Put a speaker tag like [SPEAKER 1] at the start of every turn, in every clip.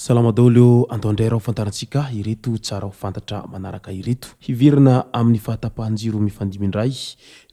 [SPEAKER 1] Salama daolo andondray raha ho fantarantsika ireto tsara ho fantatra manaraka ireto. Hiverina amin'ny fahatapahan-jiro mifandimindray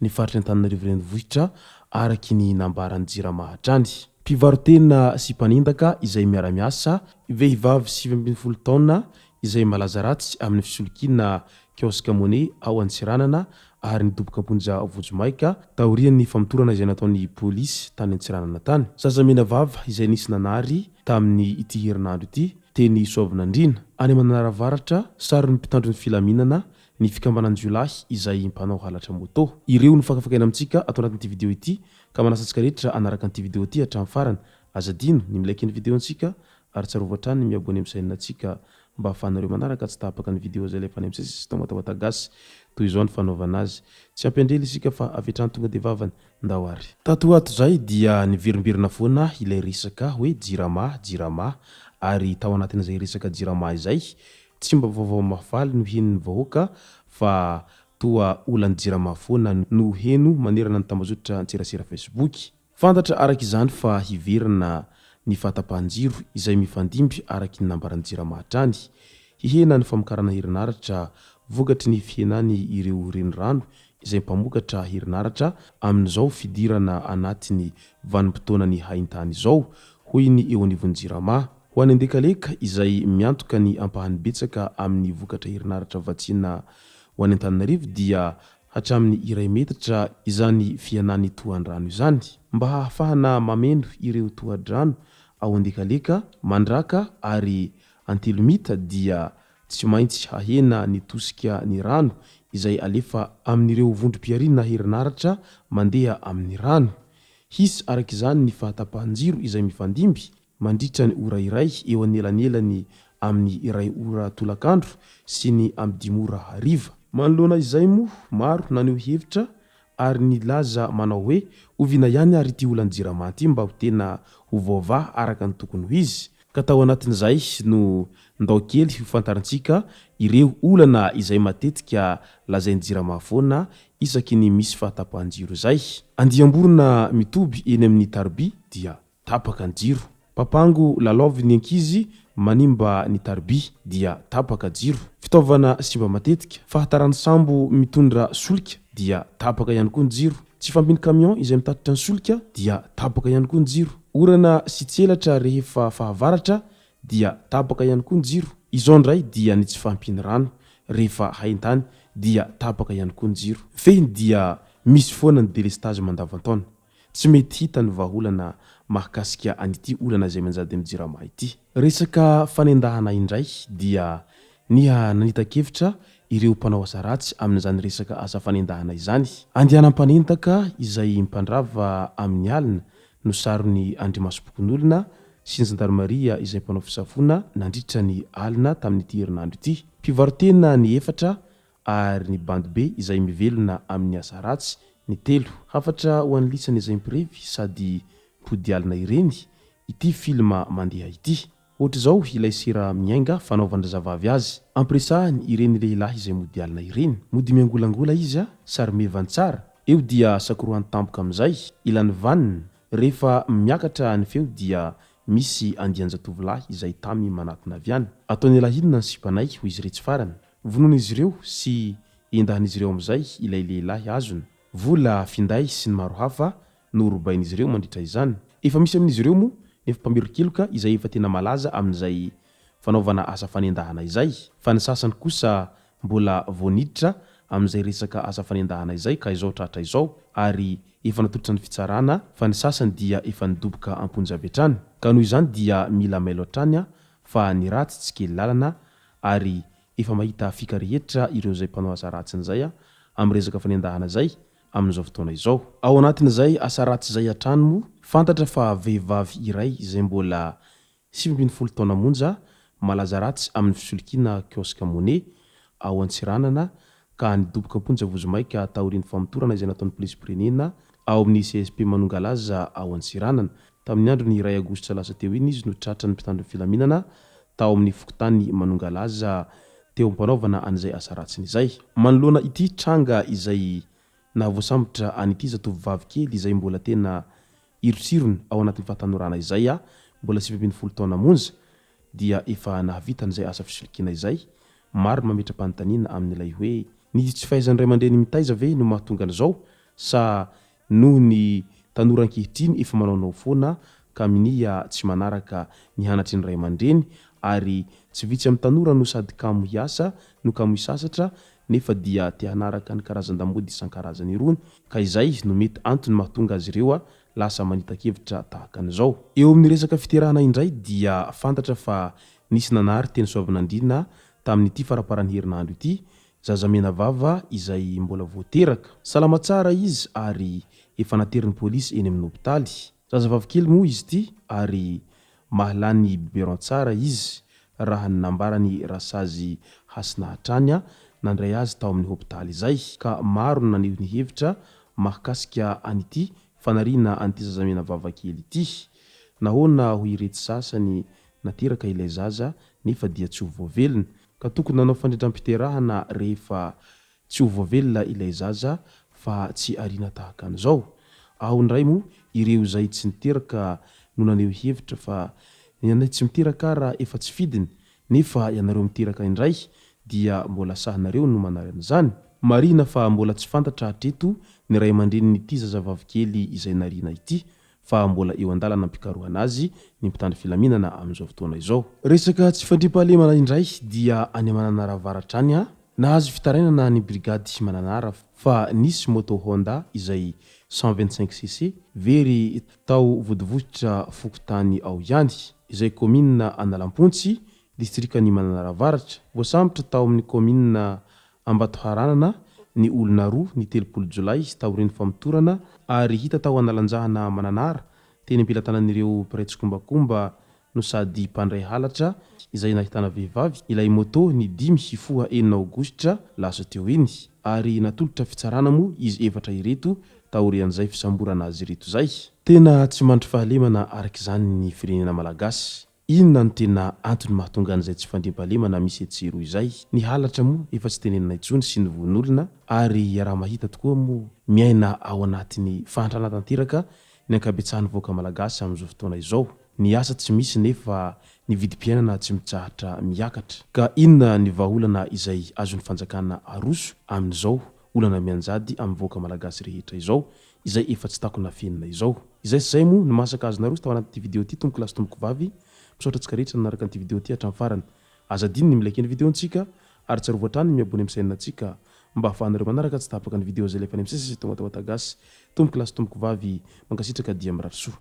[SPEAKER 1] ny faritry Antananarivo renivohitra araky ny nambaran'ny JIRAMA hatrany. Mpivarotena sy mpanendaka izay miara-miasa, vehivavy 27 taona izay malaza ratsy amin'ny fisolokiana kiosque monnaie ao Antsiranana ary nidoboka amponja Vojomaika taorian'ny famotorana izay nataon'ny polisy tany Antsiranana tany. Zazamena vava izay nisy nanary tamin'ny ity herinandro ity teny Soavinandriana any Manaravaratra sarin'ny mpitandro ny filaminana ny fikambanan'ny Jiolahy izay mpanao halatra moto. Ireo ny fakafakaina amintsika ato anatin'ity video ity ka manasantsika rehetra anaraka an'ity video ity hatramin'ny farany. Azadino ny milaiky ny video antsika ary tsarovatra trany ny miabony amin'ny chaîne antsika mba ahafahanareo manaraka tsy tapaka ny video zay lefa any amin'ny sy tomatomata gasy toy izao ny fanaovana azy. Tsy ampendrely isika fa avetrany tonga de vavany ndao ary. Tato ato zay dia niverimberina foana ilay resaka hoe JIRAMA ary tao anatin'izay resaka JIRAMA izay tsy mba vaovao mafaly no henon'ny vahoaka fa toa olan'ny JIRAMA foana no heno manerana ny tambazotra antserasera Facebook. Fantatra araka izany fa hiverina ny fahatapahan-jiro izay mifandimby araky ny nambaran'ny JIRAMA hatrany. Hihena ny famokarana herinaratra vokatry ny fihenany ireo renirano izay mpamokatra herinaratra amin'izao fidirana anatiny vanim-potoanany haintany izao hoy ny eo anivon'ny JIRAMA. Ho any andekaleka izay miantoka ny ampahany betsaka amin'ny vokatra herinaratra vatsiana ho any Antananarivo dia hatramin'ny iray metatra izany fihenany tohan-drano izany. Mba hahafahana mameno ireo tohan-drano ao andekaleka mandraka ary antelomita dia tsy maintsy hahena ny tosika ny rano izay alefa amin'ireo vondrom-piarinana herinaratra mandeha amin'ny rano. Hisy araka izany ny fahatapahan-jiro izay mifandimby mandritra ny ora iray eo anelanelany amin'ny iray ora tolakandro sy ny amin'ny 5 ora hariva. Manoloana izay moa maro naneho hevitra ary nilaza manao hoe oviana ihany ary ity olan'ny JIRAMA ity mba ho tena ho vaovà araka ny tokony ho izy. Ka tao anatin'izay no ndao kely ho fantarantsika ireo olana izay matetika lazain'ny JIRAMA foana isaky ny misy fahatapahan-jiro zay. Andiamborona mitoby eny amin'ny Tarby dia tapaka ny jiro. Papango lalaovy ny ankizy manimba ny Tarby dia tapaka jiro. Fitaovana simba matetika fahatarany sambo mitondra solika dia tapaka ihany koa ny jiro. Tsy fampiny camion izay mitatitra ny solika dia tapaka ihany koa ny jiro. Orana sy tselatra rehefa fahavaratra dia tapaka ihany koa ny jiro. Izao ndray dia ny tsy fampiny rano rehefa haintany dia tapaka ihany koa ny jiro. Fehiny dia misy foana ny délestage mandavantaona. Tsy mety hita ny vahaolana mahakasika an'ity olana izay manjady amin'ny JIRAMA ity. Resaka fanendahana indray dia niha nanita-kevitra ireo mpanao asa ratsy amin'izany resaka asa fanendahana izany. Andianam-panendaka izay mpandrava amin'ny alina no sarony Andriamasom-Pokon'olona sy ny Zandarmaria izay mpanao fisafoana nandritra ny alina tamin'ity herinandro ity. Mpivarotena ny 4 ary ny bandy be izay mivelona amin'ny asa ratsy ny 3. Hafatra ho an'ny lisany izay mipirevy sady mpody alina ireny ity filma mandeha ity. Ohatra izao ilay sera miainga fanaovan-drazavavy azy. Ampiresahany ireny lehilahy izay mody alina ireny. Mody miangolangola izy sary mevany tsara. Eo dia sakoroany tampoka amin'izay ilany vanina. Rehefa miakatra ny feo dia misy andian-jatovolahy izay tamy manatona avy any. Ataony lahinina ny sipanay ho izy retsy farany. Vonon'izy ireo sy endahan'izy ireo amin'izay ilay lehilahy azony. Vola finday sy ny maro hafa no robain'izy ireo mandritra izany. Efa misy amin'izy ireo moa nefa mpamirikeloka izay efa tena malaza amin'izay fanaovana asa fanendahana izay. Fa ny sasany kosa mbola voaniditra amin'izay resaka asa fanendahana izay ka izao tratra izao ary efa natolotra ny fitsarana fa ny sasany dia efa nidoboka amponjavy hatrany. Ka noho izany dia mila mailo hatrany fa ny ratsy tsy kely lalana ary efa mahita fika rehetra ireo izay mpanao asa ratsy izay amin'ny resaka fanendahana izay amin'izao fotoana izao. Ao anatin'izay asa ratsy izay hatrany moa fantatra fa vehivavy iray izay mbola 17 taona monja malaza ratsy amin'ny fisolokiana kiosque monnaie ao Antsiranana ka nidoboka amponja vozomaika taorian'ny famotorana izay nataon'ny polisy-pirenena ao amin'ny CSP Manongalaza ao Antsiranana. Tamin'ny andro ny 2 Aogositra lasa teo iny izy no tratra ny mpitandro ny filaminana tao amin'ny fokotany Manongalaza teo ampanaovana an'izay asa ratsiny izay. Manoloana ity tranga izay nahavoasambotra an'ity zatovovavy kely izay mbola tena irosirony ao anatin'ny fahatanorana izay mbola 70 taona monja dia efa nahavita an'izay asa fisolokiana izay. Maro ny mametra-panontaniana amin'ilay hoe ny tsy fahaizan'ny ray aman-dreny mitaiza ve no mahatonga an'izao sa noho ny tanora ankehitriny efa manaonao foana ka minia tsy manaraka ny hanatry ny ray aman-dreny ary tsy vitsy amin'ny tanora no sady kamo hiasa no kamo hisasatra nefa dia te hanaraka ny karazan-dambody isan-karazany irony ka izay no mety antony mahatonga azy ireo lasa manita-kevitra tahaka an'izao. Eo amin'ny resaka fiterahana indray dia fantatra fa nisy nanary teny Soavinandriana tamin'ity faraparan'ny herinandro ity zazamena vava izay mbola voateraka. Salama tsara izy ary efa naterin'ny polisy eny amin'ny hopitaly. Zazavavy kely moa izy ity ary mahalany biberon tsara izy raha ny nambarany Rasazy Hasinahatrany nandray azy tao amin'ny hopitaly izay ka maro no naneho ny hevitra mahakasika an'ity fanariana an'ity zazamena vava kely ity. Nahoana ho iretsy sasany nateraka ilay zaza nefa dia tsy ho voavelona ka tokony nanao fandridram-piterahana rehefa tsy ho voavelona ilay zaza fa tsy ariana tahaka an'izao. Ao ndray moa ireo izay tsy niteraka no naneho hevitra fa ny tsy miteraka raha efa tsy fidiny nefa ianareo miteraka indray dia mbola sahanareo no manarana izany. Marina fa mbola tsy fantatra hatreto ny ray aman-drenin'ity zazavavy kely izay nariana ity fa mbola eo andalana mpikarohana azy ny mpitandro filaminana amin'izao fotoana izao. Resaka tsy fandriam-pahalemana indray dia any Mananara avaratra any nahazo fitarainana ny brigady Mananara fa nisy moto Honda izay 125cc very tao vodivohitra fokotany ao ihany izay commune Analampontsy distrikany Mananara avaratra. Voasambotra tao amin'ny commune Ambatoharanana ny olona roa ny 3 Jolay taorian'ny famotorana ary hita tao analanjahana Mananara teny ampilatanan'ireo mpiray kombakomba no sady mpandray halatra izay nahitana vehivavy ilay moto ny 5 Aogositra lasa teo iny ary natolotra fitsarana moa izy efatra ireto taorian'izay fisamborana azy ireto zay. Tena tsy mandry fahalemana araka izany ny firenena malagasy. Inona no tena antony mahatonga an'izay tsy fandriam-pahalemana misy etsero izay? Ny halatra moa efa tsy tenenina intsony sy ny von'olona ary raha mahita tokoa moa miaina ao anatin'ny fahantrana tanteraka ny ankabetsahan'ny voaka malagasy amin'izao fotoana izao. Ny asa tsy misy nefa ny vidim-piainana tsy mitsahatra miakatra. Ka inona ny vahaolana izay azon'ny fanjakana aroso amin'izao olana mianjady amin'ny voaka malagasy rehetra izao izay efa tsy takona fenina izao. Izay sy izay moa ny masaka azona aroso tao anaty video ity tomboko lasy tomboko vavy. Misaotra antsika rehetra nanaraka an'ity video ity hatramin'ny farany. Azadiny ny milaiky ny videontsika ary tsarovatra hatrany ny miabony amin'ny chaîne-ntsika mba ahafahanareo manaraka tsy tapaka ny video izay lefa any amin'ny sesy tonga tao Atagasy. Tomboko lasy tomboko vavy mankasitraka dia mirary soa.